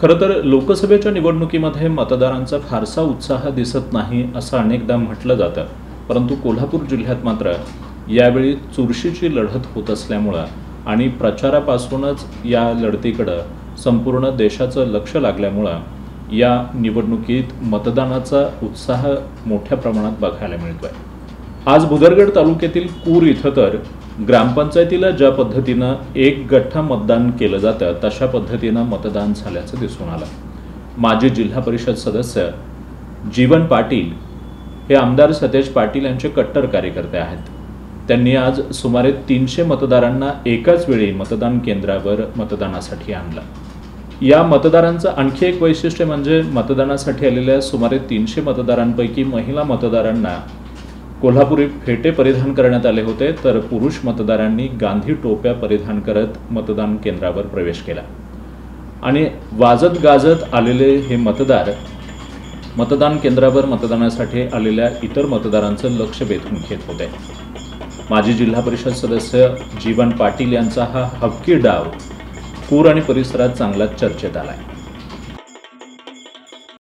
खरं तर लोकसभेच्या निवडणुकीमध्ये मतदारांचा फारसा उत्साह दिसत नाही असं अनेकदा म्हटलं जातं, परंतु कोल्हापूर जिल्ह्यात मात्र यावेळी चुरशीची लढत होत असल्यामुळं आणि प्रचारापासूनच या लढतीकडं संपूर्ण देशाचं लक्ष लागल्यामुळं या निवडणुकीत मतदानाचा उत्साह मोठ्या प्रमाणात बघायला मिळतोय। आज भुदरगड तालुक्यातील कूर इथं तर ग्रामपंचायतीला ज्या पद्धतीनं एक गठ्ठा मतदान केलं जातं तशा पद्धतीनं मतदान झाल्याचं दिसून आलं। माजी जिल्हा परिषद सदस्य जीवन पाटील हे आमदार सतेज पाटील यांचे कट्टर कार्यकर्ते आहेत। त्यांनी आज सुमारे 300 मतदारांना एकाच वेळी मतदान केंद्रावर मतदानासाठी आणलं। या मतदारांचं आणखी एक वैशिष्ट्य म्हणजे मतदानासाठी आलेल्या सुमारे 300 मतदारांपैकी महिला मतदारांना कोल्हापुरी फेटे परिधान करण्यात आले होते, तर पुरुष मतदारांनी गांधी टोप्या परिधान करत मतदान केंद्रावर प्रवेश केला आणि वाजत गाजत आलेले हे मतदार मतदान केंद्रावर मतदानासाठी आलेल्या इतर मतदारांचं लक्ष वेधून घेत होते। माजी जिल्हा परिषद सदस्य जीवन पाटील यांचा हा हक्की डाव कूर आणि परिसरात चांगलाच चर्चेत आलाय।